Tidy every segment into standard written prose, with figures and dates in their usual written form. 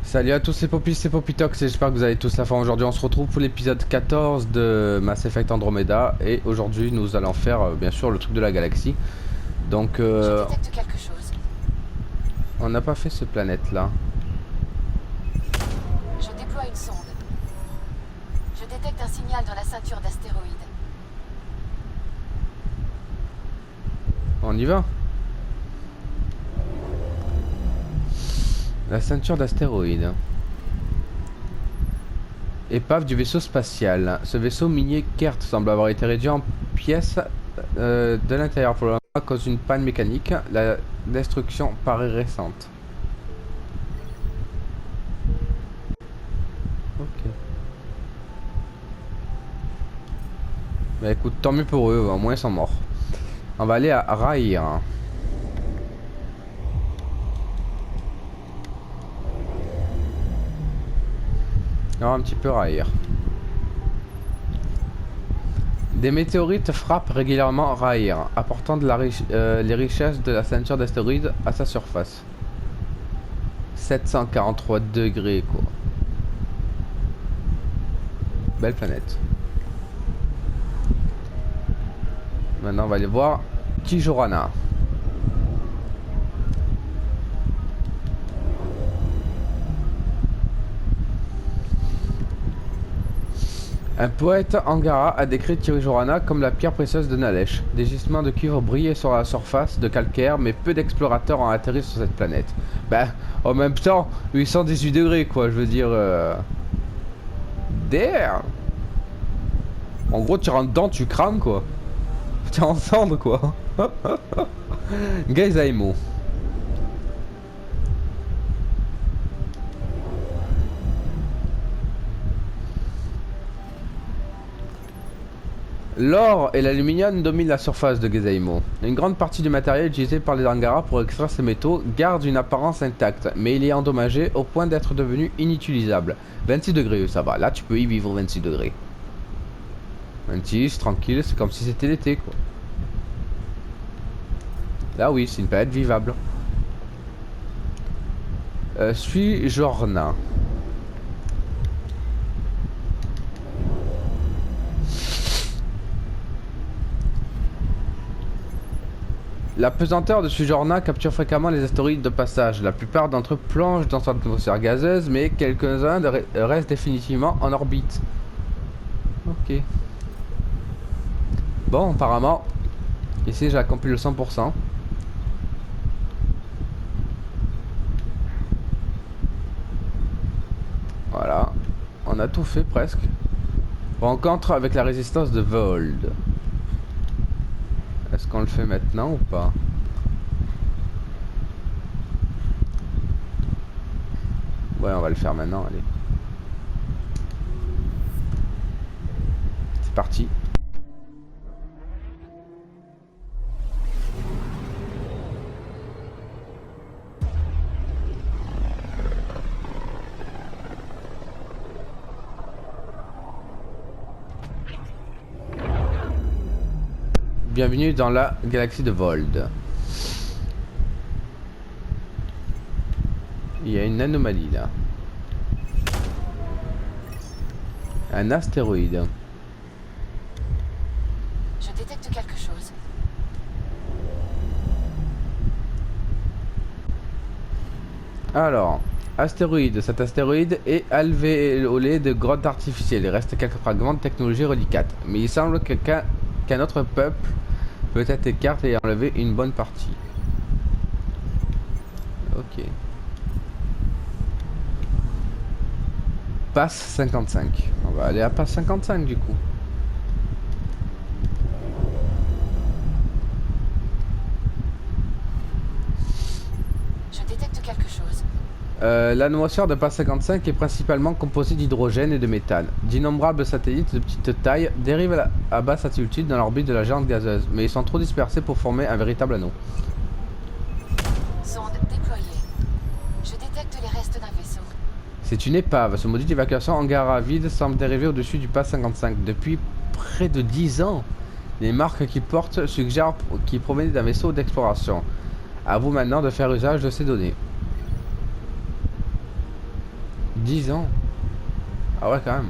Salut à tous les popis et popitox, j'espère que vous allez tous la forme. Aujourd'hui on se retrouve pour l'épisode 14 de Mass Effect Andromeda. Et aujourd'hui nous allons faire bien sûr le truc de la galaxie. Donc Je détecte quelque chose. on n'a pas fait ce planète là. Je déploie une sonde. Je détecte un signal dans la ceinture d'astéroïdes. On y va. La ceinture d'astéroïdes. Épave du vaisseau spatial. Ce vaisseau minier Kert semble avoir été réduit en pièces de l'intérieur pour le moment à cause d'une panne mécanique. La destruction paraît récente. Ok. Bah écoute, tant mieux pour eux, au moins ils sont morts. On va aller à Raïr. Alors un petit peu Raïr. Des météorites frappent régulièrement Raïr, apportant les richesses de la ceinture d'astéroïdes à sa surface. 743 degrés quoi. Belle planète. Maintenant on va aller voir Kijorana. Un poète Angara a décrit Kijorana comme la pierre précieuse de Nalesh. Des gisements de cuivre brillaient sur la surface de calcaire, mais peu d'explorateurs ont atterri sur cette planète. Bah, en même temps, 818 degrés quoi, je veux dire... Damn. En gros, tu rentres dedans, tu crames quoi. T'es en cendre quoi. Gaizaimo. L'or et l'aluminium dominent la surface de Gaizaimo. Une grande partie du matériel utilisé par les Angara pour extraire ces métaux garde une apparence intacte, mais il est endommagé au point d'être devenu inutilisable. 26 degrés, ça va. Là, tu peux y vivre 26 degrés. 26, tranquille, c'est comme si c'était l'été quoi. Là, oui, c'est une planète vivable. Suis Jorna. La pesanteur de Sujorna capture fréquemment les astéroïdes de passage. La plupart d'entre eux plongent dans son atmosphère gazeuse, mais quelques-uns restent définitivement en orbite. Ok. Bon, apparemment, ici j'ai accompli le 100%. Voilà. On a tout fait presque. Rencontre avec la résistance de Vold. Est-ce qu'on le fait maintenant ou pas? Ouais, on va le faire maintenant, allez. C'est parti. Bienvenue dans la galaxie de Vold. Il y a une anomalie là. Un astéroïde. Je détecte quelque chose. Alors, astéroïde. Cet astéroïde est alvéolé de grottes artificielles. Il reste quelques fragments de technologie reliquate. Mais il semble qu'un autre peuple peut-être écarté et enlevé une bonne partie. Ok. Passe 55. On va aller à passe 55 du coup. Je détecte quelque chose. L'atmosphère de passe 55 est principalement composée d'hydrogène et de méthane. D'innombrables satellites de petite taille dérivent à basse altitude dans l'orbite de la géante gazeuse, mais ils sont trop dispersés pour former un véritable anneau. Sonde déployée. Je détecte les restes d'un vaisseau. C'est une épave. Ce module d'évacuation Angara vide semble dériver au-dessus du pass 55 depuis près de 10 ans. Les marques qu'il porte suggèrent qu'il provenait d'un vaisseau d'exploration. À vous maintenant de faire usage de ces données. 10 ans. Ah ouais, quand même.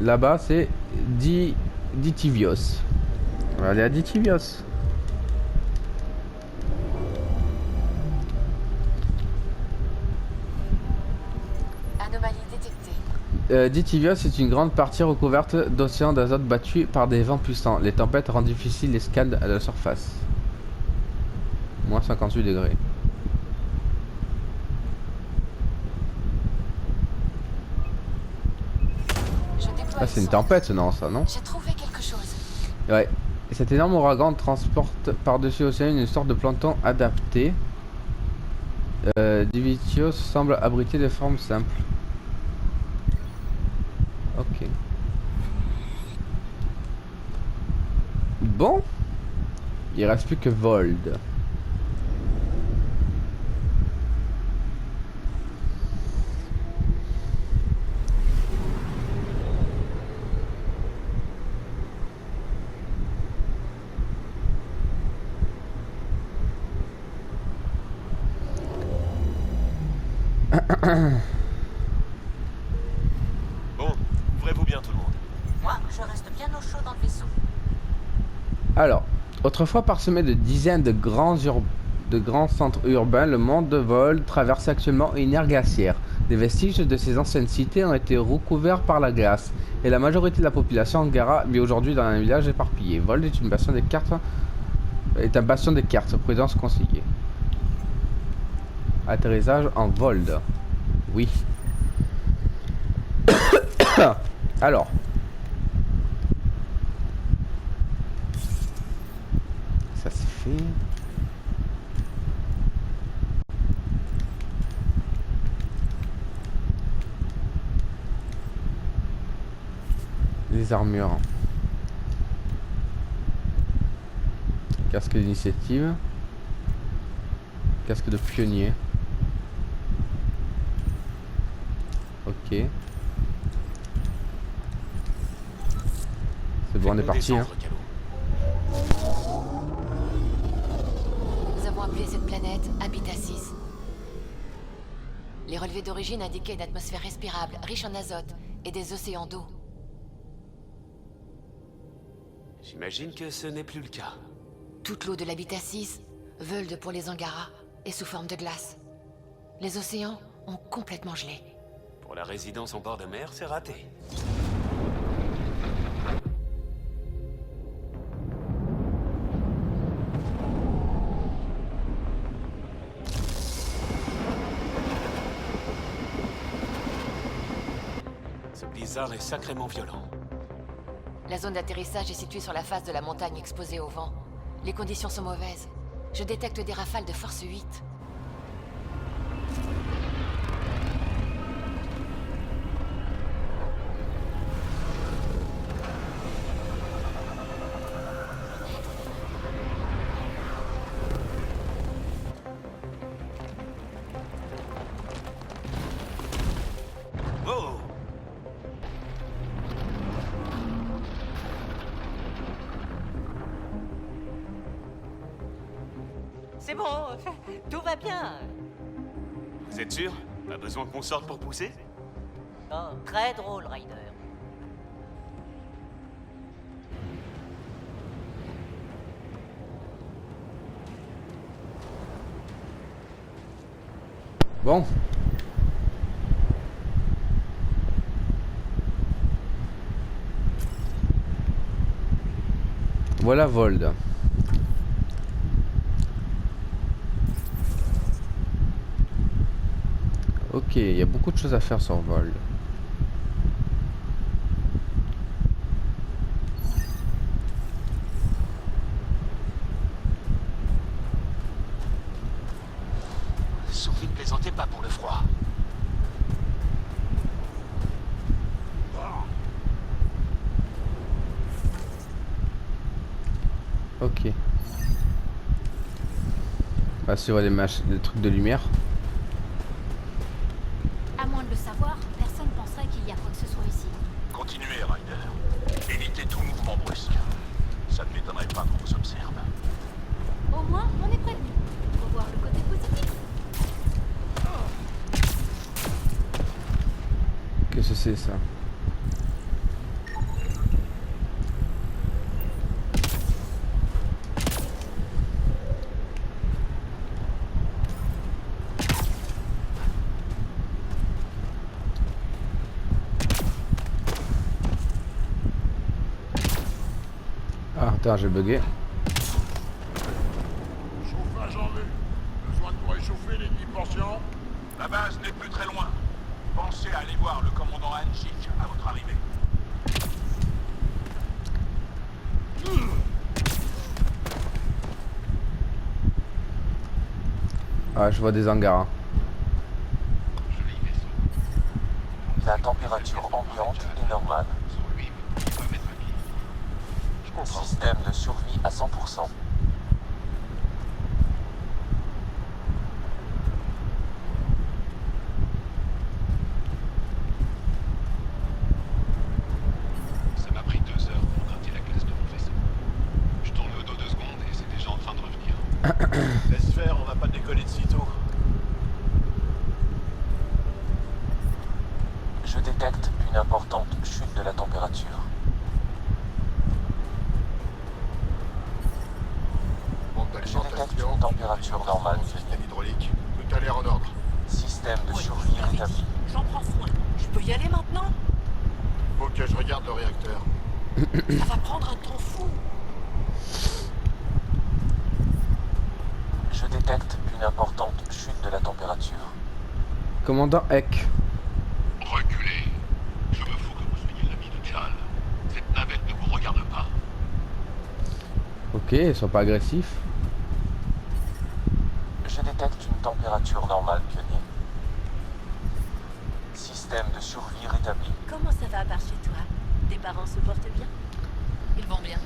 Là-bas, c'est Ditivios. On va aller à Ditivios. Anomalie détectée. Ditivios est une grande partie recouverte d'océans d'azote battus par des vents puissants. Les tempêtes rendent difficile les scans à la surface. Moins 58 degrés. Je déploie Ah, le c'est une son. tempête, non, ça, non? J'ai trouvé quelque chose. Ouais. Et cet énorme ouragan transporte par-dessus l'océan une sorte de plancton adapté. Divitios semble abriter des formes simples. Ok. Bon. Il reste plus que Vold. Bon, ouvrez-vous bien tout le monde. Moi, je reste bien au chaud dans le vaisseau. Alors, autrefois parsemé de dizaines de grands centres urbains, le monde de Vold traverse actuellement une ère glaciaire. Des vestiges de ces anciennes cités ont été recouverts par la glace, et la majorité de la population Angara vit aujourd'hui dans un village éparpillé. Vold est un bastion des cartes, présence conseillée. Atterrissage en Vold. Oui. Alors. Ça c'est fait. Les armures. Casque d'initiative. Casque de pionnier. Ok. C'est bon, on est parti. Hein. Nous avons appelé cette planète Habitasis. Les relevés d'origine indiquaient une atmosphère respirable, riche en azote et des océans d'eau. J'imagine que ce n'est plus le cas. Toute l'eau de l'Habitasis, Vold pour les Angara, est sous forme de glace. Les océans ont complètement gelé. Pour la résidence en bord de mer, c'est raté. Ce blizzard est sacrément violent. La zone d'atterrissage est située sur la face de la montagne exposée au vent. Les conditions sont mauvaises. Je détecte des rafales de force 8. Wow! C'est bon, tout va bien. Vous êtes sûr? Pas besoin qu'on sorte pour pousser? Oh, très drôle, Ryder. Bon. Voilà Vold. Ok, il y a beaucoup de choses à faire sur Vold. Sophie, ne plaisantez pas pour le froid. Ok. On va suivre les trucs de lumière. À moins de le savoir, personne penserait qu'il y a quoi que ce soit ici. Continuez, Ryder. Évitez tout mouvement brusque. Ça ne m'étonnerait pas qu'on vous observe. Au moins, on est prêt. que c'est ça. Ah, attends, j'ai bugué. Chauffage en vue. Besoin de pour réchauffer les 10%. La base n'est plus très loin. Pensez à aller voir le commandant Hanchik à votre arrivée. Ah, je vois des hangars. La température ambiante est normale. Système de survie à 100%. Ça m'a pris 2 heures pour gratter la glace de mon vaisseau. Je tourne le dos 2 secondes et c'est déjà en train de revenir. Laisse faire, on va pas décoller de sitôt. Je détecte une importante chute de la température. Je détecte une température normale. Système hydraulique. Tout a l'air en ordre. Système de survie rétabli. J'en prends soin. Je peux y aller maintenant? Faut que je regarde le réacteur. Ça va prendre un temps fou. Je détecte une importante chute de la température. Commandant Eck. Reculez. Je me fous que vous soyez l'ami de Chal. Cette navette ne vous regarde pas. Ok, sois pas agressif. Je détecte une température normale, pionnier. Système de survie rétabli. Comment ça va par chez toi? Tes parents se portent bien? Ils vont bien.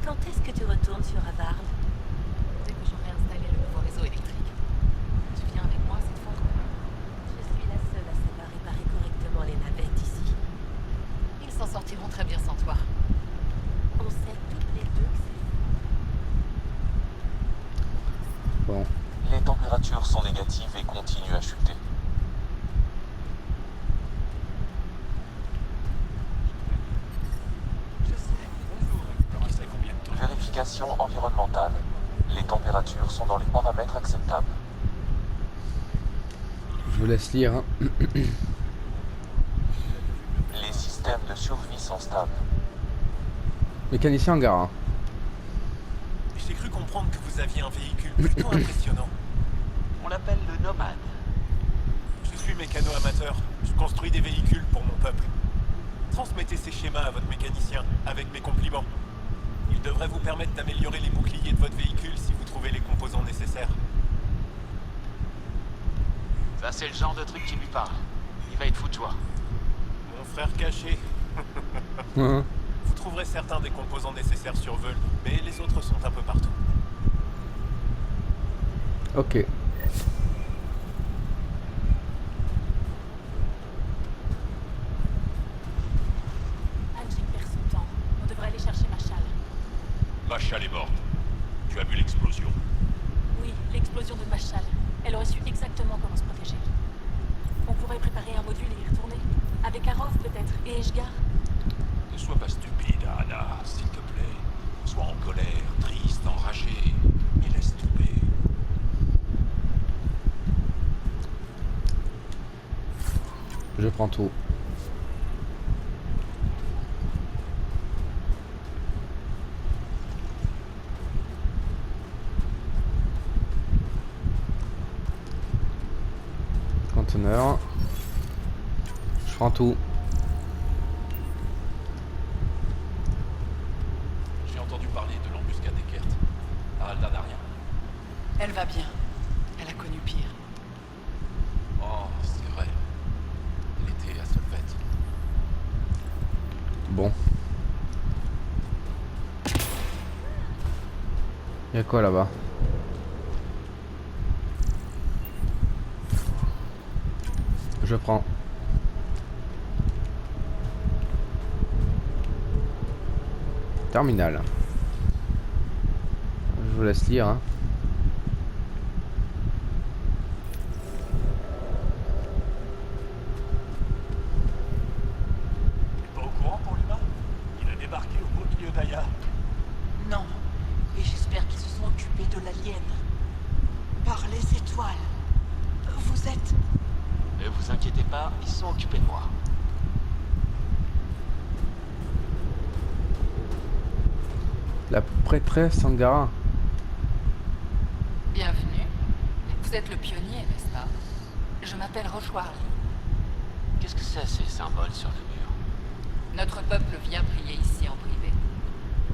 Quand est-ce que tu retournes sur Avarl? Dès que j'aurai installé le nouveau réseau électrique. Tu viens avec moi cette fois? Je suis la seule à savoir réparer correctement les navettes ici. Ils s'en sortiront très bien sans toi. On sait toutes les deux que c'est... Bon. Les températures sont négatives et continuent à chuter. Vérification environnementale. Les températures sont dans les paramètres acceptables. Je vous laisse lire. Hein. Les systèmes de survie sont stables. Mécanicien hangar. Hein. J'ai cru comprendre que vous aviez un véhicule plutôt impressionnant. On l'appelle le nomade. Je suis mécano amateur. Je construis des véhicules pour mon peuple. Transmettez ces schémas à votre mécanicien, avec mes compliments. Il devrait vous permettre d'améliorer les boucliers de votre véhicule si vous trouvez les composants nécessaires. Ça, c'est le genre de truc qui lui parle. Il va être fou de joie. Mon frère caché. Hein. Vous trouverez certains des composants nécessaires sur Veul, mais les autres sont un peu partout. Ok. Hanchik perd son temps. On devrait aller chercher Machal. Machal est morte. Tu as vu l'explosion. Oui, l'explosion de Machal. Elle aurait su exactement comment se protéger. On pourrait préparer un module et y retourner. Avec Arov peut-être, et Eshgar. Ne sois pas stupide, Anna, s'il te plaît. Sois en colère, triste, enragé, mais laisse tomber. Je prends tout. Conteneur. Je prends tout. J'ai entendu parler de l'embuscade d'Eckert. À Aldanaria. Elle va bien. Elle a connu pire. Oh, c'est vrai. Elle était à Solvet. Bon. Y'a quoi là-bas? Je prends. Terminal. Je vous laisse lire. Hein. occupé de l'alien. Par les étoiles. Vous êtes... Ne vous inquiétez pas, ils sont occupés de moi. La prêtresse Angara. Bienvenue. Vous êtes le pionnier, n'est-ce pas? Je m'appelle Rocheward. Qu'est-ce que c'est ces symboles sur le mur? Notre peuple vient prier ici en privé.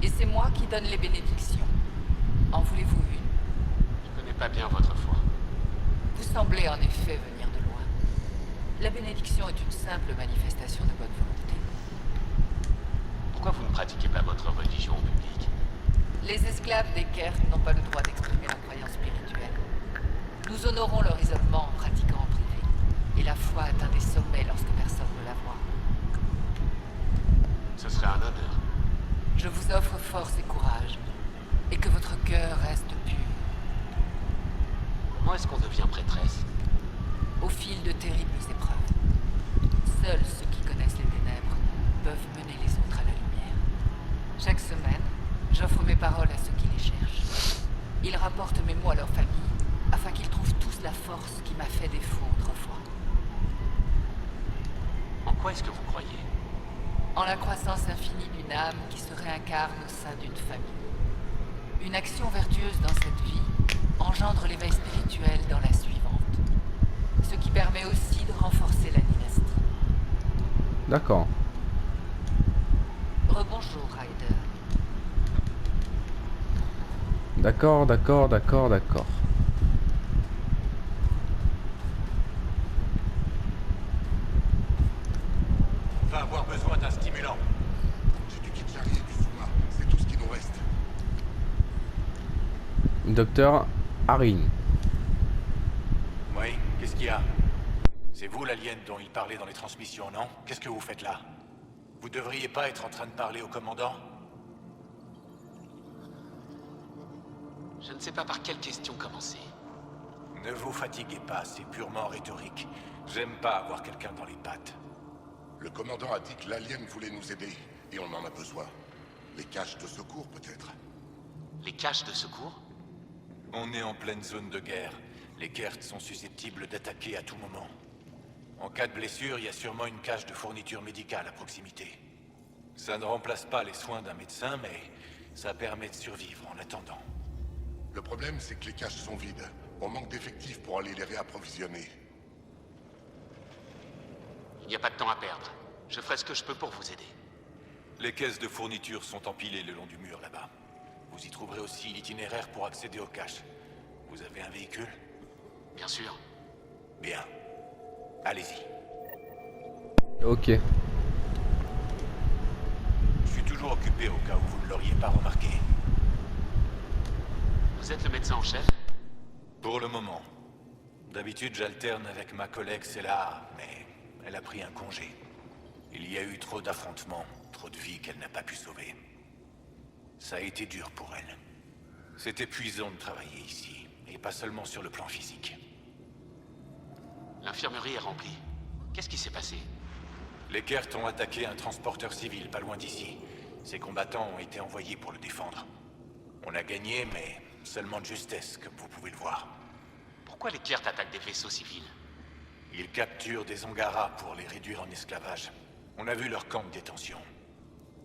Et c'est moi qui donne les bénédictions. En voulez-vous une? Je connais pas bien votre foi. Vous semblez en effet venir de loin. La bénédiction est une simple manifestation de bonne volonté. Pourquoi vous ne pratiquez pas votre religion au public? Les esclaves des Kert n'ont pas le droit d'exprimer leur croyance spirituelle. Nous honorons leur isolement en pratiquant en privé. Et la foi atteint des sommets lorsque personne ne la voit. Ce serait un honneur. Je vous offre force et courage. Et que votre cœur reste pur. Comment est-ce qu'on devient prêtresse? Au fil de terribles épreuves. Seuls ceux qui connaissent les ténèbres peuvent mener les autres à la lumière. Chaque semaine, j'offre mes paroles à ceux qui les cherchent. Ils rapportent mes mots à leur famille, afin qu'ils trouvent tous la force qui m'a fait défaut autrefois. En quoi est-ce que vous croyez? En la croissance infinie d'une âme qui se réincarne au sein d'une famille. Une action vertueuse dans cette vie engendre l'éveil spirituel dans la suivante. Ce qui permet aussi de renforcer la dynastie. D'accord. Rebonjour, Ryder. D'accord. On va avoir besoin d'un stimulant. J'ai du Kit-Chari et du Fuma. C'est tout ce qui nous reste. Docteur Harin. Oui, qu'est-ce qu'il y a? C'est vous l'alien dont il parlait dans les transmissions, non? Qu'est-ce que vous faites là? Vous devriez pas être en train de parler au commandant? Je ne sais pas par quelle question commencer. Ne vous fatiguez pas, c'est purement rhétorique. J'aime pas avoir quelqu'un dans les pattes. Le commandant a dit que l'alien voulait nous aider, et on en a besoin. Les caches de secours, peut-être. Les caches de secours? On est en pleine zone de guerre. Les Kert sont susceptibles d'attaquer à tout moment. En cas de blessure, il y a sûrement une cache de fourniture médicale à proximité. Ça ne remplace pas les soins d'un médecin, mais ça permet de survivre en attendant. Le problème, c'est que les caches sont vides. On manque d'effectifs pour aller les réapprovisionner. Il n'y a pas de temps à perdre. Je ferai ce que je peux pour vous aider. Les caisses de fourniture sont empilées le long du mur là-bas. Vous y trouverez aussi l'itinéraire pour accéder aux caches. Vous avez un véhicule? Bien sûr. Bien. Allez-y. Ok. Je suis toujours occupé au cas où vous ne l'auriez pas remarqué. Vous êtes le médecin en chef? Pour le moment. D'habitude, j'alterne avec ma collègue Cella, mais elle a pris un congé. Il y a eu trop d'affrontements, trop de vies qu'elle n'a pas pu sauver. Ça a été dur pour elle. C'est épuisant de travailler ici, et pas seulement sur le plan physique. L'infirmerie est remplie. Qu'est-ce qui s'est passé? Les Kert ont attaqué un transporteur civil pas loin d'ici. Ces combattants ont été envoyés pour le défendre. On a gagné, mais seulement de justesse, comme vous pouvez le voir. Pourquoi les Kert attaquent des vaisseaux civils? Ils capturent des Angaras pour les réduire en esclavage. On a vu leur camp de détention.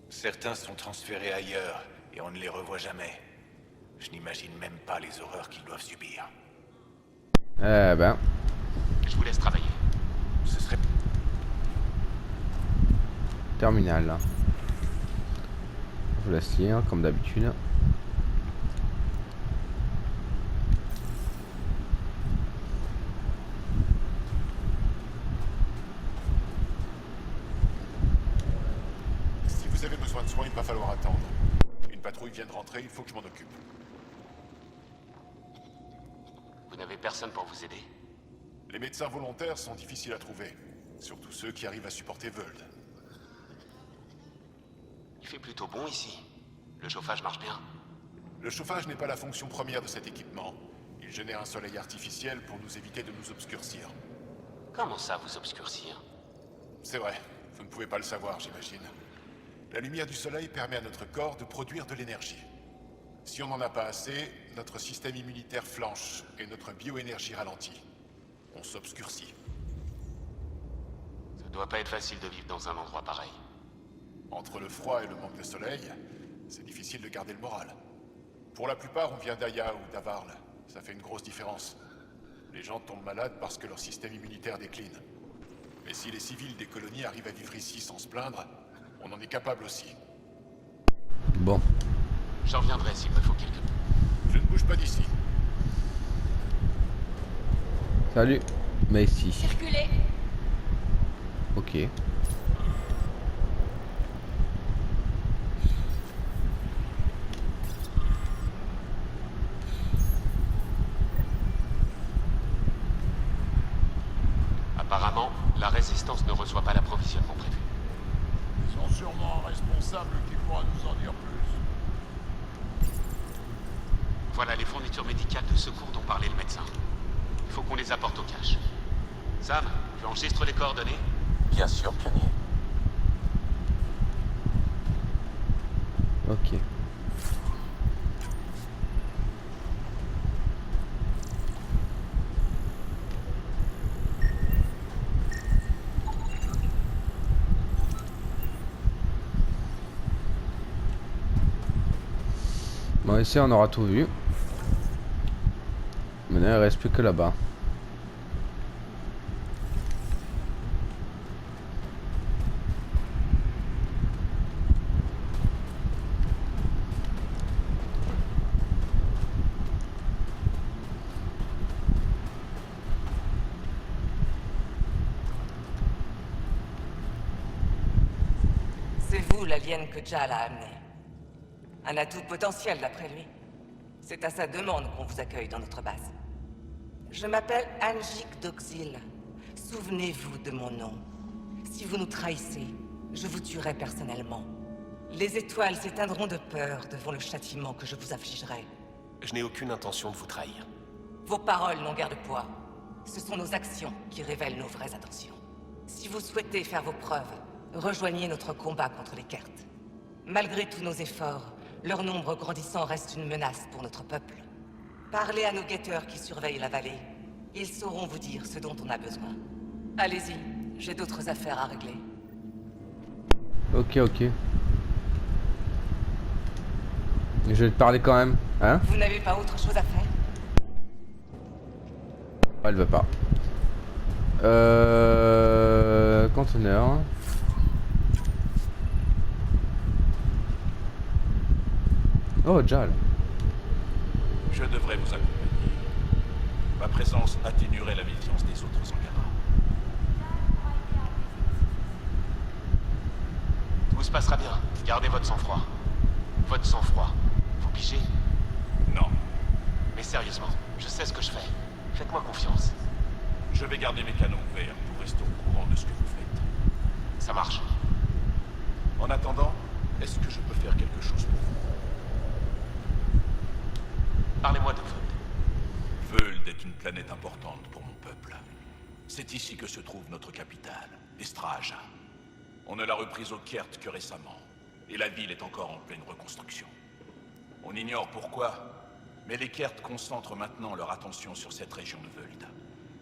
Certains sont transférés ailleurs, et on ne les revoit jamais. Je n'imagine même pas les horreurs qu'ils doivent subir. Eh ben. Je vous laisse travailler. Ce serait... Terminal là. Je vous laisse lire comme d'habitude. Si vous avez besoin de soins, il va falloir attendre. Une patrouille vient de rentrer, il faut que je m'en occupe. Vous n'avez personne pour vous aider? Les médecins volontaires sont difficiles à trouver. Surtout ceux qui arrivent à supporter Völd. Il fait plutôt bon ici. Le chauffage marche bien. Le chauffage n'est pas la fonction première de cet équipement. Il génère un soleil artificiel pour nous éviter de nous obscurcir. Comment ça, vous obscurcir? C'est vrai, vous ne pouvez pas le savoir, j'imagine. La lumière du soleil permet à notre corps de produire de l'énergie. Si on n'en a pas assez, notre système immunitaire flanche et notre bioénergie ralentit. On s'obscurcit. Ça doit pas être facile de vivre dans un endroit pareil. Entre le froid et le manque de soleil, c'est difficile de garder le moral. Pour la plupart, on vient d'Aya ou d'Avarl. Ça fait une grosse différence. Les gens tombent malades parce que leur système immunitaire décline. Mais si les civils des colonies arrivent à vivre ici sans se plaindre, on en est capable aussi. Bon. J'en reviendrai s'il me faut quelques... Je ne bouge pas d'ici. Salut. Mais ici. Circulez. Ok. Apparemment, la résistance ne reçoit pas l'approvisionnement prévu. Ils sont sûrement un responsable qui pourra nous en dire plus. Voilà les fournitures médicales de secours dont parlait le médecin. Il faut qu'on les apporte au cache. Sam, tu enregistres les coordonnées? Bien sûr, pionnier. Ok. Bon, ici on aura tout vu. Maintenant il reste plus que là-bas. C'est vous l'alien que Jal a amené. Un atout potentiel d'après lui. C'est à sa demande qu'on vous accueille dans notre base. Je m'appelle Anjik Doxil. Souvenez-vous de mon nom. Si vous nous trahissez, je vous tuerai personnellement. Les étoiles s'éteindront de peur devant le châtiment que je vous infligerai. Je n'ai aucune intention de vous trahir. Vos paroles n'ont guère de poids. Ce sont nos actions qui révèlent nos vraies intentions. Si vous souhaitez faire vos preuves, rejoignez notre combat contre les Kert. Malgré tous nos efforts, leur nombre grandissant reste une menace pour notre peuple. Parlez à nos guetteurs qui surveillent la vallée. Ils sauront vous dire ce dont on a besoin. Allez-y, j'ai d'autres affaires à régler. Ok, ok. Je vais te parler quand même, hein? Vous n'avez pas autre chose à faire? Elle veut pas. Conteneur. Oh, Jal. Je devrais vous accompagner. Ma présence atténuerait la vigilance des autres Angara. Tout se passera bien. Gardez votre sang-froid. Votre sang-froid. Vous pigez? Non. Mais sérieusement, je sais ce que je fais. Faites-moi confiance. Je vais garder mes canons ouverts pour rester au courant de ce que vous faites. Ça marche. En attendant, est-ce que je peux faire quelque chose pour vous? Parlez-moi de Vold. Vold est une planète importante pour mon peuple. C'est ici que se trouve notre capitale, Estraja. On ne l'a reprise aux Kert que récemment, et la ville est encore en pleine reconstruction. On ignore pourquoi, mais les Kert concentrent maintenant leur attention sur cette région de Vold.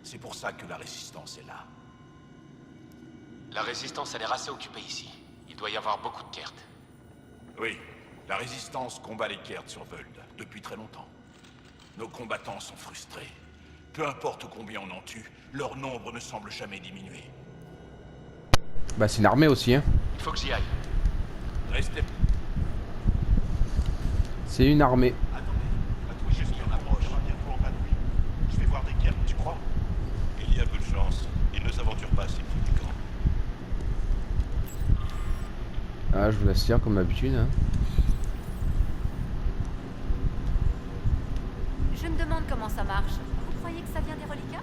C'est pour ça que la résistance est là. La résistance a l'air assez occupée ici. Il doit y avoir beaucoup de Kert. Oui, la résistance combat les Kert sur Vold depuis très longtemps. Nos combattants sont frustrés. Peu importe combien on en tue, leur nombre ne semble jamais diminuer. Bah c'est une armée aussi, hein. Il faut que j'y aille. Restez... C'est une armée. Attendez, patrouille juste en approche. Bientôt en patrouille. Je vais voir des Kert, tu crois? Il y a peu de chance. Ils ne s'aventurent pas à ces petits camps. Ah, je vous laisse dire comme d'habitude, hein. Je me demande comment ça marche. Vous croyez que ça vient des reliquats?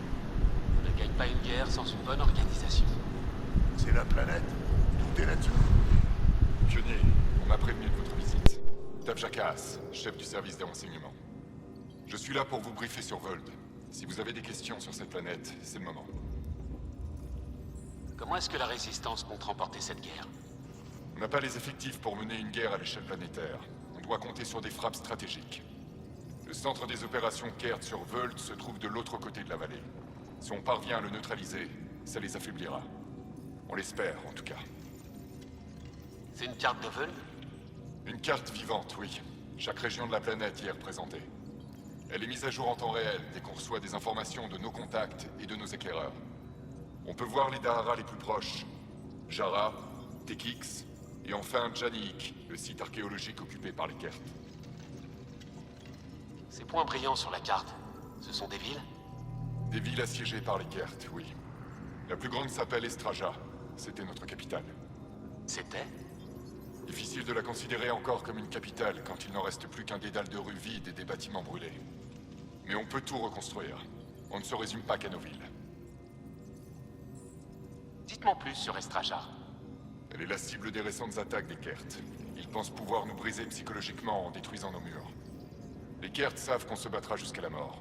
On ne gagne pas une guerre sans une bonne organisation. C'est la planète. Tout est là-dessus. Pionnier, on m'a prévenu de votre visite. Tabjakas, chef du service des renseignements. Je suis là pour vous briefer sur Vold. Si vous avez des questions sur cette planète, c'est le moment. Comment est-ce que la résistance compte remporter cette guerre? On n'a pas les effectifs pour mener une guerre à l'échelle planétaire. On doit doit compter sur des frappes stratégiques. Le centre des opérations Kert sur Vult se trouve de l'autre côté de la vallée. Si on parvient à le neutraliser, ça les affaiblira. On l'espère, en tout cas. C'est une carte de Vult? Une carte vivante, oui. Chaque région de la planète y est représentée. Elle est mise à jour en temps réel dès qu'on reçoit des informations de nos contacts et de nos éclaireurs. On peut voir les Dahara les plus proches. Jara, Tekix, et enfin Janik, le site archéologique occupé par les Kert. Ces points brillants sur la carte, ce sont des villes? Des villes assiégées par les Kert, oui. La plus grande s'appelle Estraja. C'était notre capitale. C'était? Difficile de la considérer encore comme une capitale quand il n'en reste plus qu'un dédale de rues vides et des bâtiments brûlés. Mais on peut tout reconstruire. On ne se résume pas qu'à nos villes. Dites-moi plus sur Estraja. Elle est la cible des récentes attaques des Kert. Ils pensent pouvoir nous briser psychologiquement en détruisant nos murs. Les Kert savent qu'on se battra jusqu'à la mort,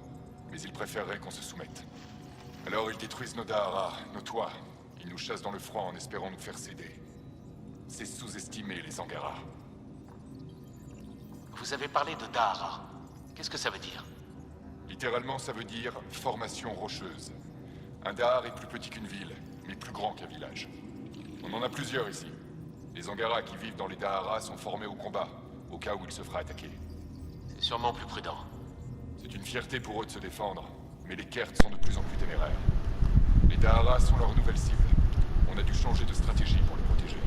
mais ils préféreraient qu'on se soumette. Alors ils détruisent nos Dahara, nos toits. Ils nous chassent dans le froid en espérant nous faire céder. C'est sous-estimer les Angara. Vous avez parlé de Dahara. Qu'est-ce que ça veut dire? Littéralement, ça veut dire « formation rocheuse ». Un Dahar est plus petit qu'une ville, mais plus grand qu'un village. On en a plusieurs ici. Les Angara qui vivent dans les Dahara sont formés au combat, au cas où il se fera attaquer. C'est sûrement plus prudent. C'est une fierté pour eux de se défendre, mais les Kert sont de plus en plus téméraires. Les Dahara sont leur nouvelle cible. On a dû changer de stratégie pour les protéger.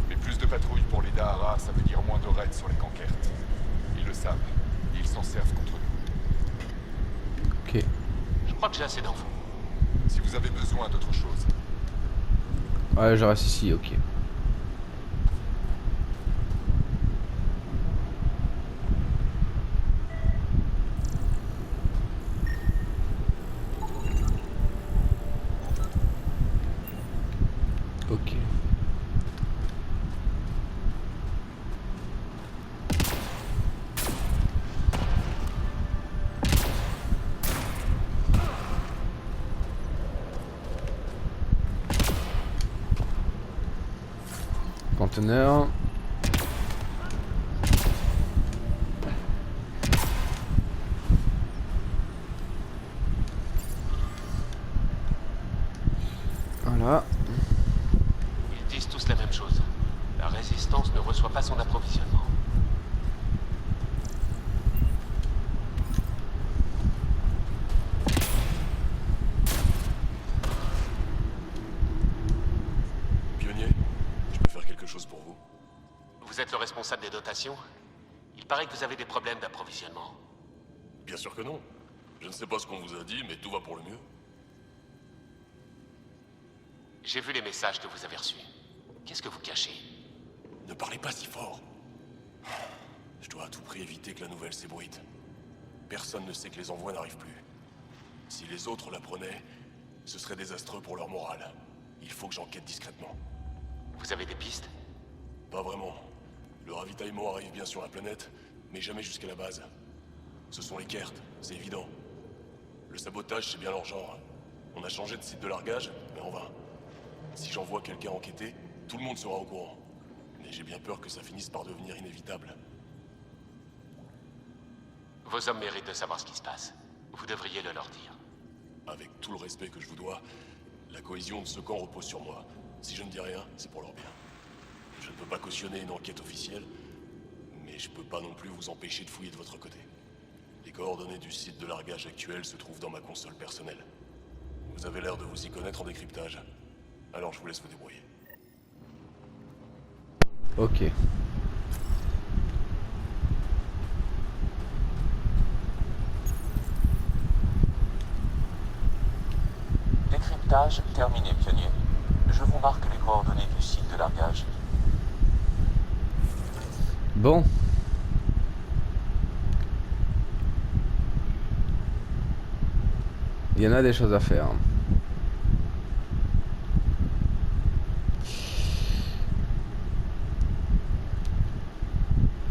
Mais plus de patrouilles pour les Dahara, ça veut dire moins de raids sur les camps Kert. Ils le savent, et ils s'en servent contre nous. Ok. Je crois que j'ai assez d'infos. Si vous avez besoin d'autre chose. Ouais, je reste ici, ok. Ok. Conteneur. Voilà. Ils disent tous la même chose. La résistance ne reçoit pas son approvisionnement. Pionnier, je peux faire quelque chose pour vous? Vous êtes le responsable des dotations? Il paraît que vous avez des problèmes d'approvisionnement. Bien sûr que non. Je ne sais pas ce qu'on vous a dit, mais tout va pour le mieux. J'ai vu les messages que vous avez reçus. Qu'est-ce que vous cachez? Ne parlez pas si fort. Je dois à tout prix éviter que la nouvelle s'ébruite. Personne ne sait que les envois n'arrivent plus. Si les autres l'apprenaient, ce serait désastreux pour leur morale. Il faut que j'enquête discrètement. Vous avez des pistes? Pas vraiment. Le ravitaillement arrive bien sur la planète, mais jamais jusqu'à la base. Ce sont les Kert, c'est évident. Le sabotage, c'est bien leur genre. On a changé de site de largage, mais en vain. Si j'envoie quelqu'un enquêter, tout le monde sera au courant. Mais j'ai bien peur que ça finisse par devenir inévitable. Vos hommes méritent de savoir ce qui se passe. Vous devriez le leur dire. Avec tout le respect que je vous dois, la cohésion de ce camp repose sur moi. Si je ne dis rien, c'est pour leur bien. Je ne peux pas cautionner une enquête officielle, mais je peux pas non plus vous empêcher de fouiller de votre côté. Les coordonnées du site de largage actuel se trouvent dans ma console personnelle. Vous avez l'air de vous y connaître en décryptage. Alors je vous laisse vous débrouiller. Ok. Décryptage terminé, pionnier. Je vous marque les coordonnées du site de largage. Bon. Il y en a des choses à faire.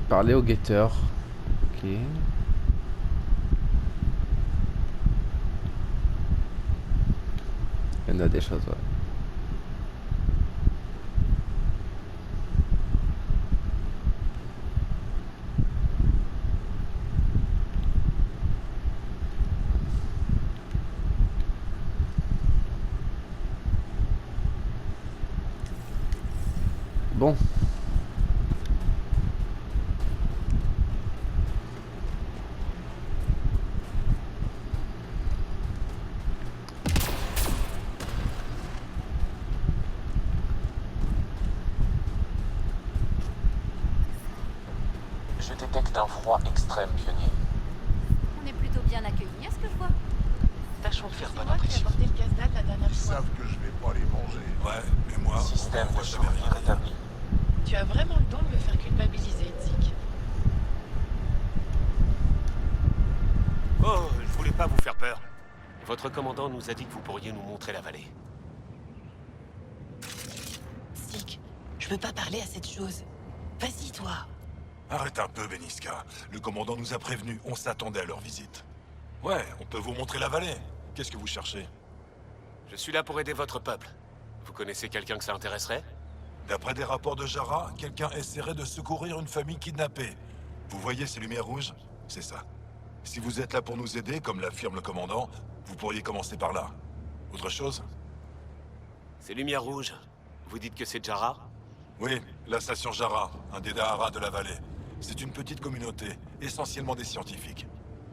Parler au guetteur. Ok. Il y en a des choses, ouais. Bon. Je détecte un froid extrême, pionnier. On est plutôt bien accueillis, à ce que je vois. Tâchons de faire bonne Moi qui ai impression. apporté le casse-dalle la dernière Ils fois. savent que je vais pas les manger. Ouais, mais moi, Système moi, de je savais survie rien. rétabli. Tu as vraiment le don de me faire culpabiliser, Zik. Oh, je voulais pas vous faire peur. Votre commandant nous a dit que vous pourriez nous montrer la vallée. Zik, je veux pas parler à cette chose. Vas-y, toi. Arrête un peu, Beniska. Le commandant nous a prévenus, on s'attendait à leur visite. Ouais, on peut vous montrer la vallée. Qu'est-ce que vous cherchez? Je suis là pour aider votre peuple. Vous connaissez quelqu'un que ça intéresserait? D'après des rapports de Jara, quelqu'un essaierait de secourir une famille kidnappée. Vous voyez ces lumières rouges? C'est ça. Si vous êtes là pour nous aider, comme l'affirme le commandant, vous pourriez commencer par là. Autre chose? Ces lumières rouges, vous dites que c'est Jara? Oui, la station Jara, un des Dahara de la vallée. C'est une petite communauté, essentiellement des scientifiques.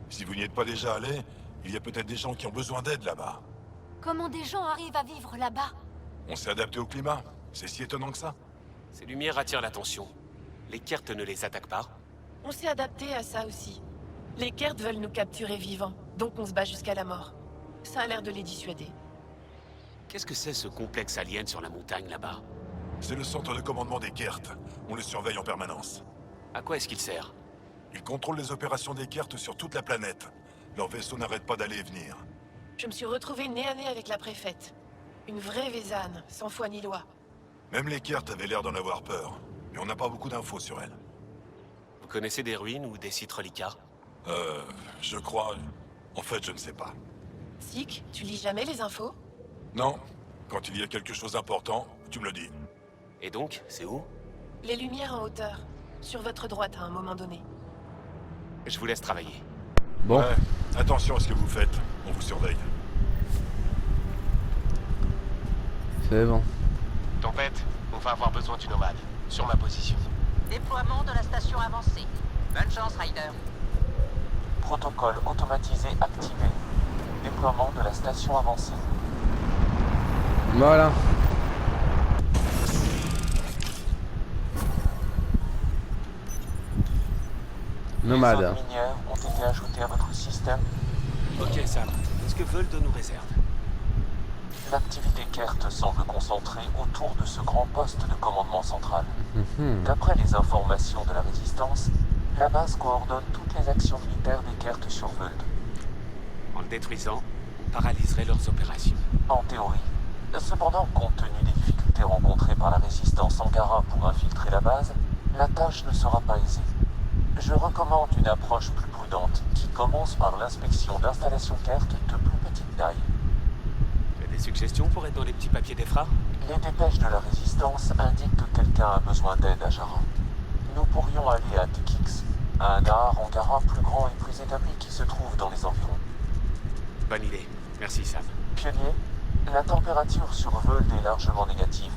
Si vous n'y êtes pas déjà allé, il y a peut-être des gens qui ont besoin d'aide là-bas. Comment des gens arrivent à vivre là-bas? On s'est adapté au climat. C'est si étonnant que ça. Ces lumières attirent l'attention. Les Kert ne les attaquent pas? On s'est adapté à ça aussi. Les Kert veulent nous capturer vivants, donc on se bat jusqu'à la mort. Ça a l'air de les dissuader. Qu'est-ce que c'est ce complexe alien sur la montagne là-bas? C'est le centre de commandement des Kert. On le surveille en permanence. À quoi est-ce qu'il sert? Ils contrôlent les opérations des Kert sur toute la planète. Leurs vaisseaux n'arrêtent pas d'aller et venir. Je me suis retrouvée nez à nez avec la préfète. Une vraie Vézane, sans foi ni loi. Même les Kert avaient l'air d'en avoir peur. Mais on n'a pas beaucoup d'infos sur elle. Vous connaissez des ruines ou des sites reliquats? Je crois... En fait, je ne sais pas. Zik, tu lis jamais les infos? Non. Quand il y a quelque chose d'important, tu me le dis. Et donc, c'est où? Les lumières en hauteur. Sur votre droite à un moment donné. Je vous laisse travailler. Bon. Ouais, attention à ce que vous faites. On vous surveille. C'est bon. Tempête, on va avoir besoin du nomade. Sur ma position. Déploiement de la station avancée. Bonne chance, Ryder. Protocole automatisé activé. Déploiement de la station avancée. Voilà. Nomade. Les zones minières ont été ajoutées à votre système. Ok, Sam. Qu'est-ce que Vold nous réserve? L'activité Kert semble concentrée autour de ce grand poste de commandement central. Mhm. D'après les informations de la Résistance, la base coordonne toutes les actions militaires des Kert sur Vold. En le détruisant, on paralyserait leurs opérations. En théorie. Cependant, compte tenu des difficultés rencontrées par la Résistance Angara pour infiltrer la base, la tâche ne sera pas aisée. Je recommande une approche plus prudente, qui commence par l'inspection d'installations Kert de plus petite taille. Tu as des suggestions pour être dans les petits papiers d'Efra? Les dépêches de la Résistance indiquent que quelqu'un a besoin d'aide à Jara. Nous pourrions aller à Tekix, un Dahar Angara plus grand et plus établi qui se trouve dans les environs. Bonne idée. Merci, Sam. Pionnier, la température sur Vold est largement négative,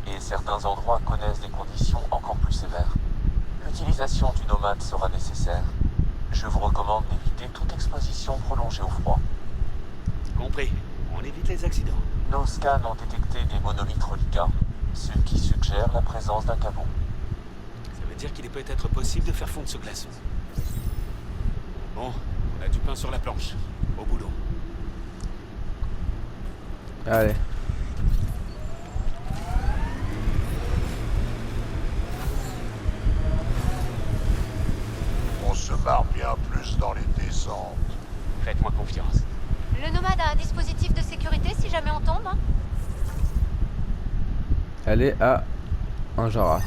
et certains endroits connaissent des conditions encore plus sévères. L'utilisation du nomade sera nécessaire. Je vous recommande d'éviter toute exposition prolongée au froid. Compris. On évite les accidents. Nos scans ont détecté des monolithes reliquats, ce qui suggère la présence d'un caveau. Ça veut dire qu'il est peut-être possible de faire fondre ce glaçon. Bon, on a du pain sur la planche. Au boulot. Allez. On se marre bien plus dans les descentes. Faites-moi confiance. Le nomade a un dispositif de sécurité si jamais on tombe, hein? Elle est à Angara.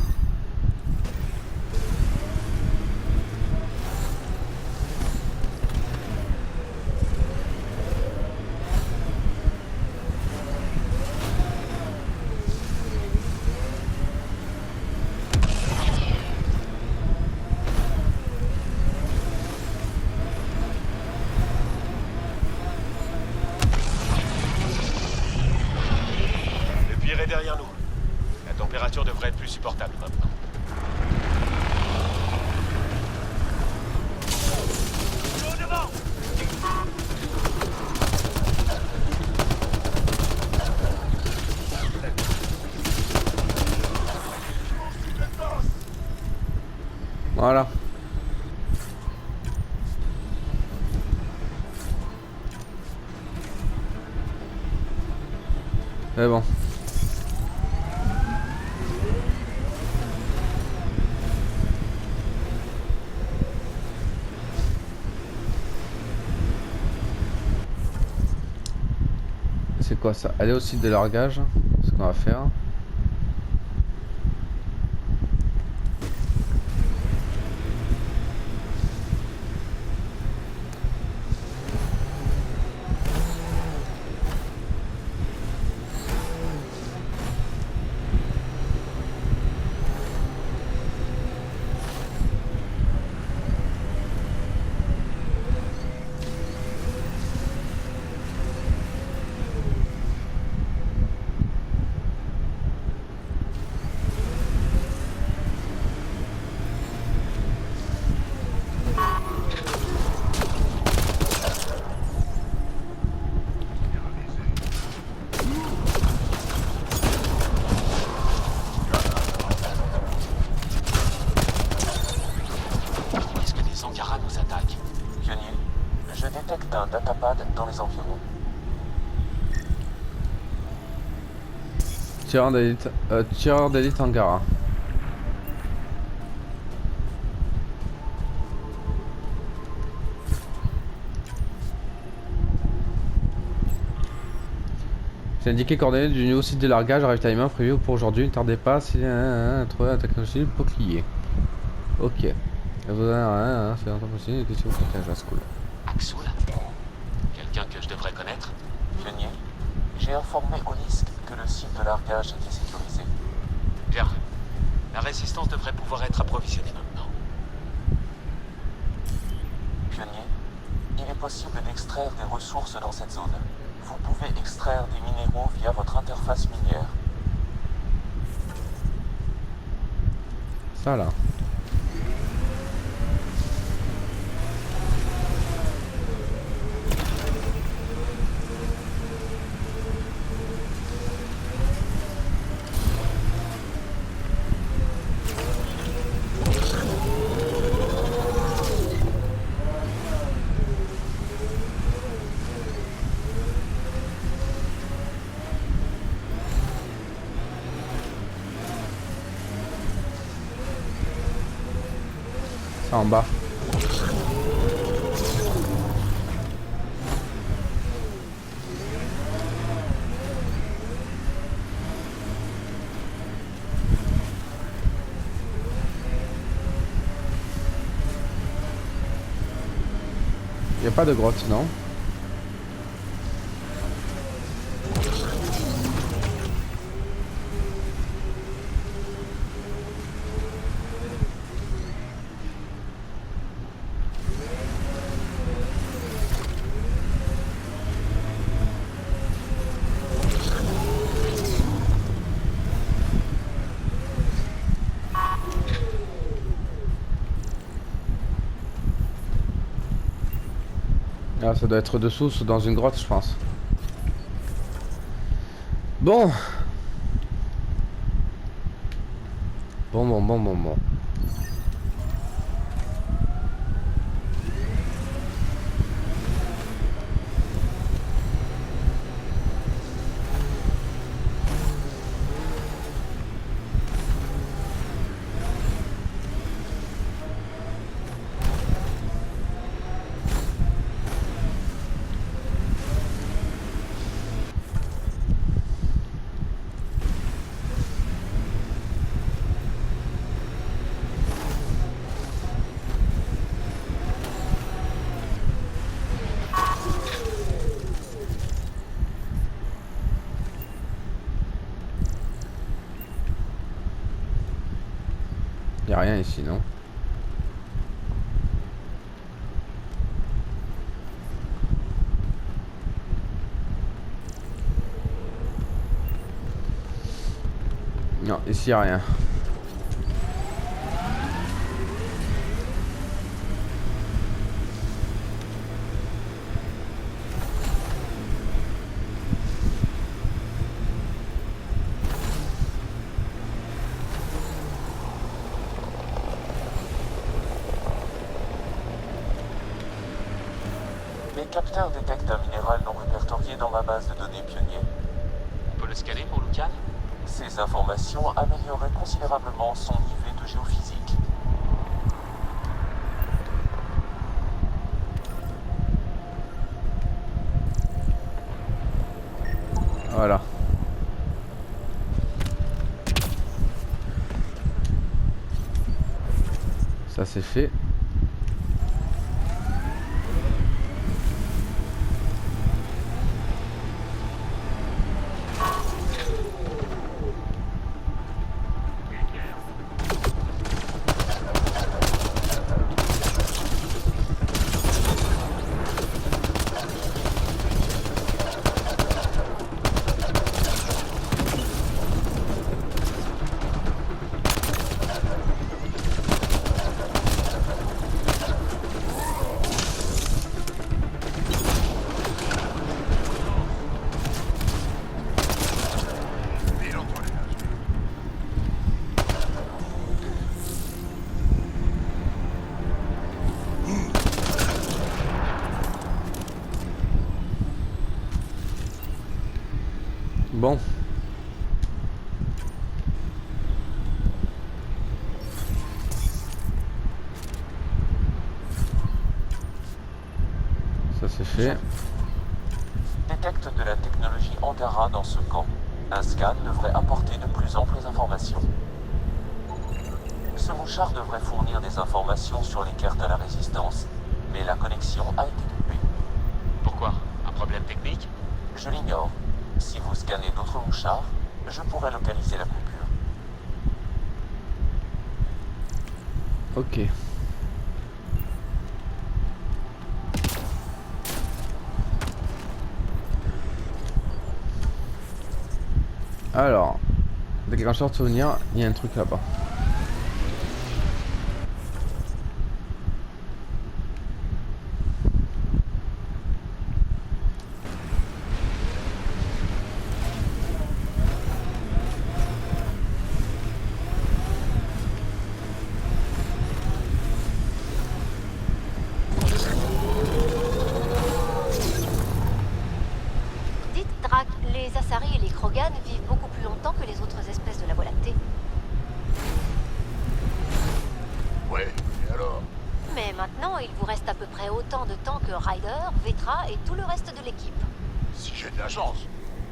Le pire est derrière nous. La température devrait devrait être plus supportable maintenant. Voilà. Mais bon. C'est quoi ça? Aller au site de largage, c'est ce qu'on va faire. Un datapad dans les environs. Tireur d'élite Angara. J'ai indiqué coordonnées du nouveau site de largage à ravitaillement prévu pour aujourd'hui. Ne tardez pas si trouver un technologie bouclier. Ok. C'est longtemps possible. Question de blocage, cool. Axul? Quelqu'un que je devrais connaître? Pionnier, j'ai informé Olisk que le site de largage était sécurisé. Bien. La résistance devrait pouvoir être approvisionnée maintenant. Pionnier, il est possible d'extraire des ressources dans cette zone. Vous pouvez extraire des minéraux via votre interface minière. Ça là. En bas. Il n'y a pas de grotte, non? Ah, ça doit être dessous, dans une grotte, je pense. Bon. Bon. Y a rien ici, non? Non, ici y'a rien. Mes capteurs détectent un minéral non répertorié dans ma base de données pionnier. On peut le scanner pour Lucan? Ces informations amélioreraient considérablement son niveau de géophysique. Voilà. Ça c'est fait. Bon. Ça c'est fait. Détecte de la technologie Angara dans ce camp. Un scan devrait apporter de plus amples informations. Ce mouchard devrait fournir des informations sur les cartes à la résistance, mais la connexion a été coupée. Pourquoi? Un problème technique? Je l'ignore. Si vous scannez d'autres mouchards, je pourrais localiser la coupure. Ok. Alors, déclencheur de souvenir, il y a un truc là-bas. Dites, Drac, les Asari et les Krogan vivent beaucoup plus longtemps que les autres espèces de la Voie lactée. Ouais, et alors? Mais maintenant, il vous reste à peu près autant de temps que Ryder, Vetra et tout le reste de l'équipe. Si j'ai de la chance,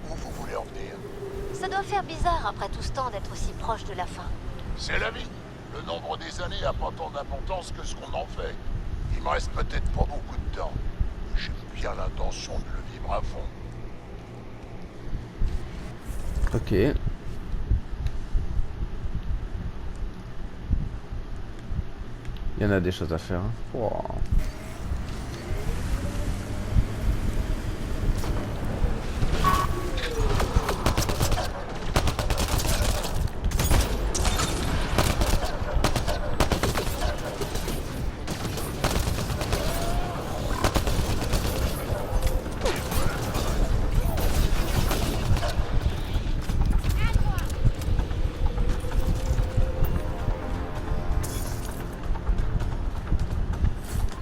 où vous voulez en venir? Ça doit faire bizarre après tout ce temps d'être aussi proche de la fin. C'est la vie. Le nombre des années a pas tant d'importance que ce qu'on en fait. Il me reste peut-être pas beaucoup de temps. Mais j'ai bien l'intention de le vivre à fond. Ok. Il y en a des choses à faire. Hein. Wow.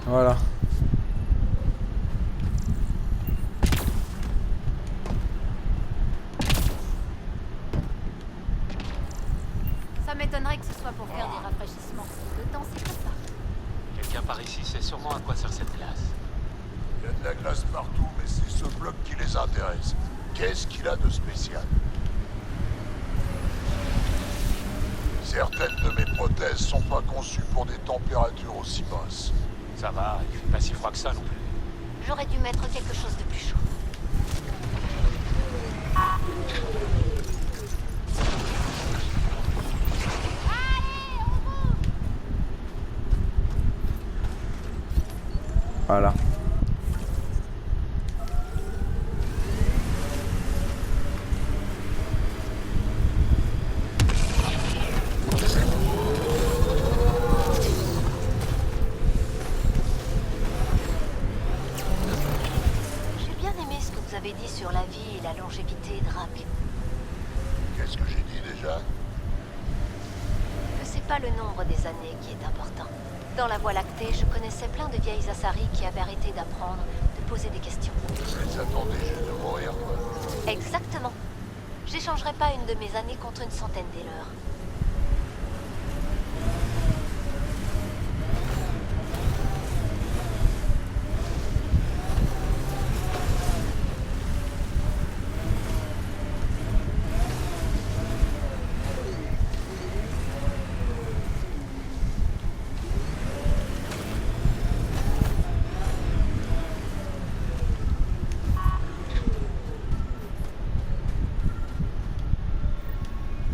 Voilà. Ça m'étonnerait que ce soit pour faire des rafraîchissements. Le temps, c'est comme ça. Quelqu'un par ici sait sûrement à quoi sert cette glace. Il y a de la glace partout, mais c'est ce bloc qui les intéresse. Qu'est-ce qu'il a de spécial? Certaines de mes prothèses sont pas conçues pour des températures aussi basses. Ça va, il fait pas si froid que ça non plus. J'aurais dû mettre quelque chose de plus chaud. Voilà. m'avez dit sur la vie et la longévité, Drac? Qu'est-ce que j'ai dit déjà? Que c'est pas le nombre des années qui est important. Dans la Voie lactée, je connaissais plein de vieilles Asari qui avaient arrêté d'apprendre, de poser des questions. Elles attendaient juste de mourir, quoi. Exactement. J'échangerai pas une de mes années contre une centaine des leurs.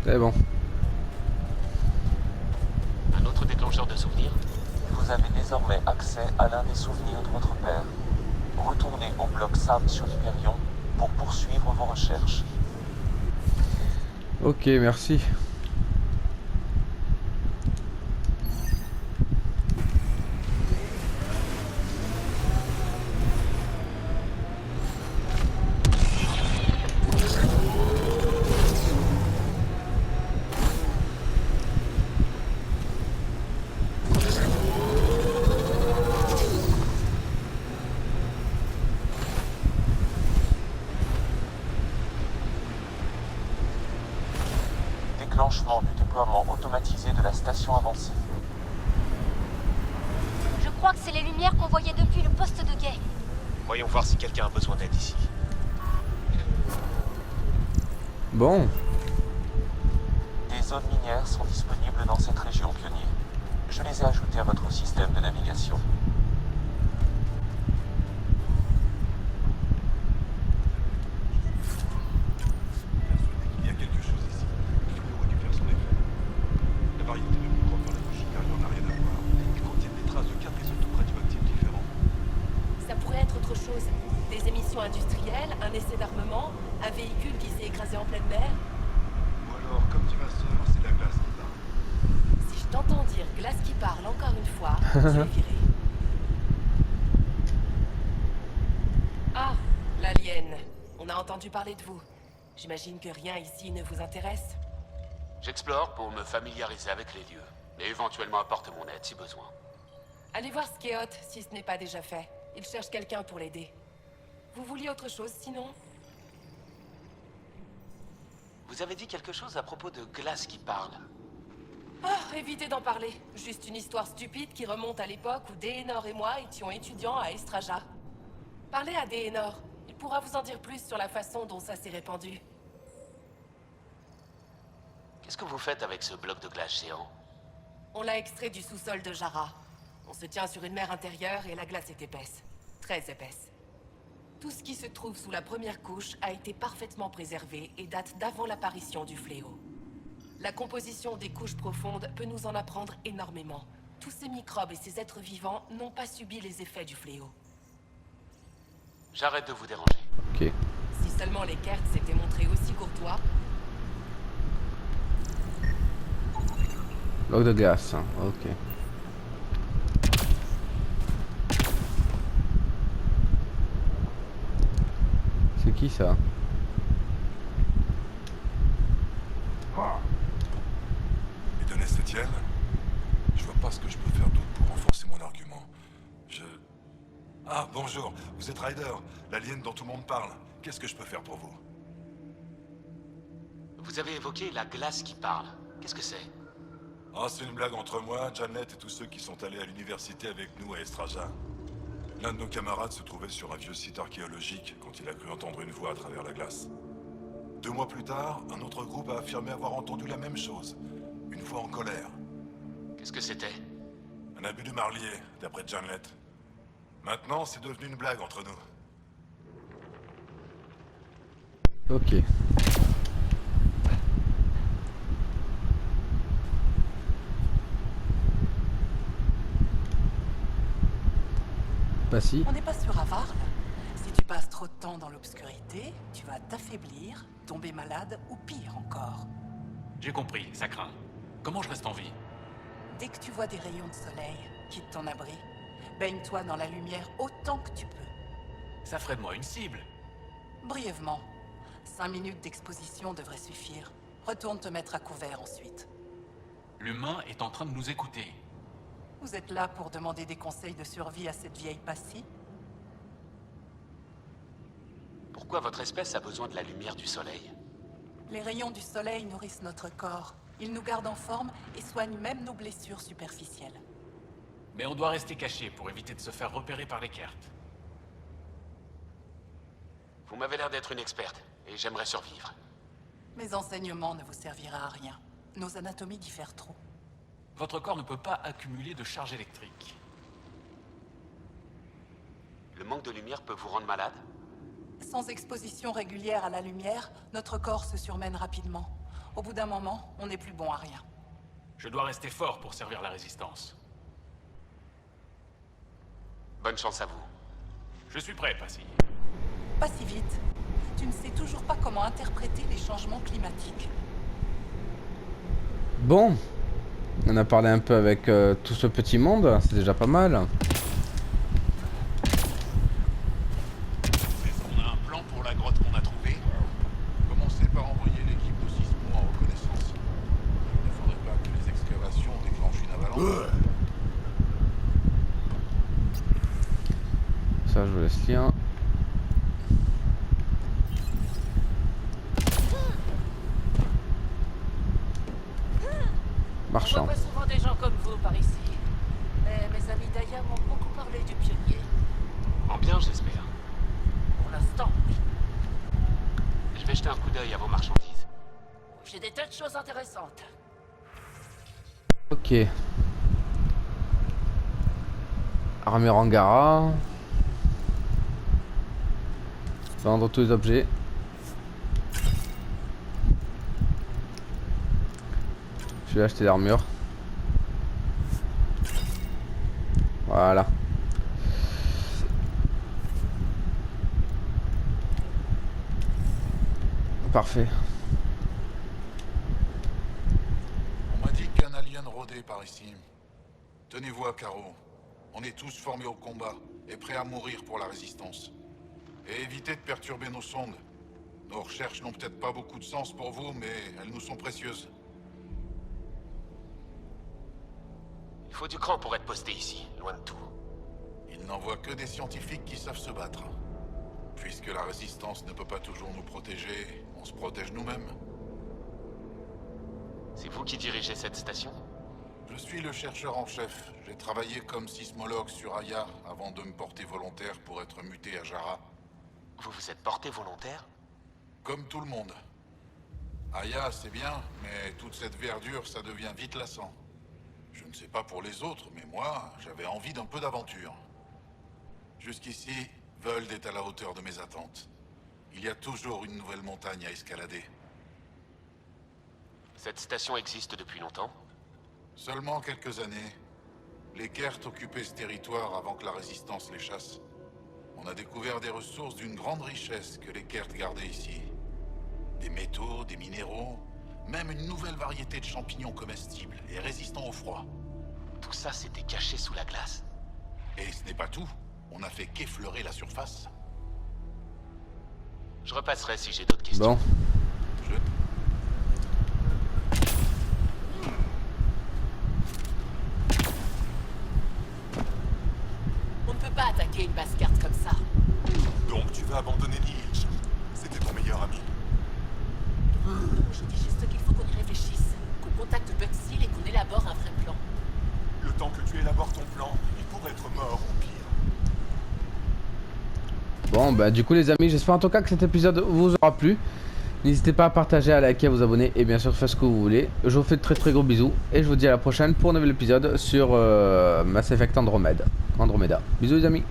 C'est bon. Un autre déclencheur de souvenirs? Vous avez désormais accès à l'un des souvenirs de votre père. Retournez au bloc SAM sur Hyperion pour poursuivre vos recherches. Ok, merci. Déclenchement du déploiement automatisé de la station avancée. Je crois que c'est les lumières qu'on voyait depuis le poste de guet. Voyons voir si quelqu'un a besoin d'aide ici. Bon. Des zones minières sont disponibles dans cette région, pionnier. Je les ai ajoutées à votre système de navigation. Il y a quelque chose ici. Il faut récupérer son effet. La variété de microbes dans la couche supérieure n'a rien à voir. Ils contiennent des traces de 4 isotopes radioactifs différents. Ça pourrait être autre chose. Des émissions industrielles, un essai d'armement, un véhicule qui s'est écrasé en pleine mer. Ou alors, comme dit ma sœur, c'est la glace qui parle. Si je t'entends dire glace qui parle encore une fois, tu es viré. Ah, l'alien. On a entendu parler de vous. J'imagine que rien ici ne vous intéresse. J'explore pour me familiariser avec les lieux, et éventuellement apporter mon aide si besoin. Allez voir Skeot si ce n'est pas déjà fait. Il cherche quelqu'un pour l'aider. Vous vouliez autre chose sinon? Vous avez dit quelque chose à propos de glace qui parle. Ah, évitez d'en parler. Juste une histoire stupide qui remonte à l'époque où Déénor et moi étions étudiants à Estraja. Parlez à Déénor. Il pourra vous en dire plus sur la façon dont ça s'est répandu. Qu'est-ce que vous faites avec ce bloc de glace géant? On l'a extrait du sous-sol de Jara. On se tient sur une mer intérieure et la glace est épaisse. Très épaisse. Tout ce qui se trouve sous la première couche a été parfaitement préservé et date d'avant l'apparition du fléau. La composition des couches profondes peut nous en apprendre énormément. Tous ces microbes et ces êtres vivants n'ont pas subi les effets du fléau. J'arrête de vous déranger. Ok. Si seulement les Kert s'étaient montrés aussi courtois. Bloc de glace, hein. Ok. C'est qui ça? Edones Etienne, je vois pas ce que je peux faire d'autre pour renforcer mon argument. Ah, bonjour, vous êtes Ryder, l'alien dont tout le monde parle. Qu'est-ce que je peux faire pour vous? Vous avez évoqué la glace qui parle. Qu'est-ce que c'est? Ah, c'est une blague entre moi, Janet et tous ceux qui sont allés à l'université avec nous à Estraja. L'un de nos camarades se trouvait sur un vieux site archéologique quand il a cru entendre une voix à travers la glace. 2 mois plus tard, un autre groupe a affirmé avoir entendu la même chose. Une voix en colère. Qu'est-ce que c'était? Un abus de marlier, d'après Janet. Maintenant, c'est devenu une blague entre nous. Ok. Bah si. On n'est pas sur Avarl. Si tu passes trop de temps dans l'obscurité, tu vas t'affaiblir, tomber malade ou pire encore. J'ai compris, ça craint. Comment je reste en vie? Dès que tu vois des rayons de soleil, quitte ton abri. Baigne-toi dans la lumière autant que tu peux. Ça ferait de moi une cible. Brièvement. 5 minutes d'exposition devraient suffire. Retourne te mettre à couvert ensuite. L'humain est en train de nous écouter. Vous êtes là pour demander des conseils de survie à cette vieille passie? Pourquoi votre espèce a besoin de la lumière du soleil? Les rayons du soleil nourrissent notre corps. Ils nous gardent en forme et soignent même nos blessures superficielles. Mais on doit rester caché pour éviter de se faire repérer par les Kert. Vous m'avez l'air d'être une experte, et j'aimerais survivre. Mes enseignements ne vous servira à rien. Nos anatomies diffèrent trop. Votre corps ne peut pas accumuler de charge électrique. Le manque de lumière peut vous rendre malade? Sans exposition régulière à la lumière, notre corps se surmène rapidement. Au bout d'un moment, on n'est plus bon à rien. Je dois rester fort pour servir la Résistance. Bonne chance à vous. Je suis prêt, Passy. Pas si vite. Tu ne sais toujours pas comment interpréter les changements climatiques. Bon, on a parlé un peu avec tout ce petit monde, c'est déjà pas mal. On a un plan pour la grotte qu'on a trouvée. Commencez par envoyer l'équipe de Sismo en reconnaissance. Il ne faudrait pas que les excavations déclenchent une avalanche. Ça, je vous laisse lire. Marchand. On voit pas souvent des gens comme vous par ici. Mais mes amis d'Aya m'ont beaucoup parlé du pionnier. En bien, j'espère. Pour l'instant, oui. Je vais jeter un coup d'œil à vos marchandises. J'ai des tas de choses intéressantes. Ok. Armure Angara. Vendre tous les objets. Je vais acheter l'armure. Voilà. Parfait. On m'a dit qu'un alien rôdait par ici. Tenez-vous à carreau. On est tous formés au combat et prêts à mourir pour la Résistance. Et évitez de perturber nos sondes. Nos recherches n'ont peut-être pas beaucoup de sens pour vous, mais elles nous sont précieuses. Il faut du cran pour être posté ici, loin de tout. Ils n'envoient que des scientifiques qui savent se battre. Puisque la Résistance ne peut pas toujours nous protéger, on se protège nous-mêmes. C'est vous qui dirigez cette station? Je suis le chercheur en chef. J'ai travaillé comme sismologue sur Aya avant de me porter volontaire pour être muté à Jara. Vous vous êtes porté volontaire? Comme tout le monde. Aya, c'est bien, mais toute cette verdure, ça devient vite lassant. Je ne sais pas pour les autres, mais moi, j'avais envie d'un peu d'aventure. Jusqu'ici, Voeld est à la hauteur de mes attentes. Il y a toujours une nouvelle montagne à escalader. Cette station existe depuis longtemps? Seulement quelques années. Les Kert occupaient ce territoire avant que la Résistance les chasse. On a découvert des ressources d'une grande richesse que les Kert gardaient ici. Des métaux, des minéraux, même une nouvelle variété de champignons comestibles et résistants au froid. Tout ça s'était caché sous la glace. Et ce n'est pas tout. On a fait qu'effleurer la surface. Je repasserai si j'ai d'autres questions. Bon. On ne peut pas attaquer une basse carte comme ça. Donc tu vas abandonner Nihilch. C'était ton meilleur ami. Je dis juste qu'il faut qu'on y réfléchisse, qu'on contacte Butsil et qu'on élabore un vrai plan. Le temps que tu élabores ton plan, il pourrait être mort au pire. Bon bah du coup les amis, j'espère en tout cas que cet épisode vous aura plu. N'hésitez pas à partager, à liker, à vous abonner et bien sûr faites ce que vous voulez. Je vous fais de très gros bisous et je vous dis à la prochaine pour un nouvel épisode sur Mass Effect Andromeda. Bisous les amis.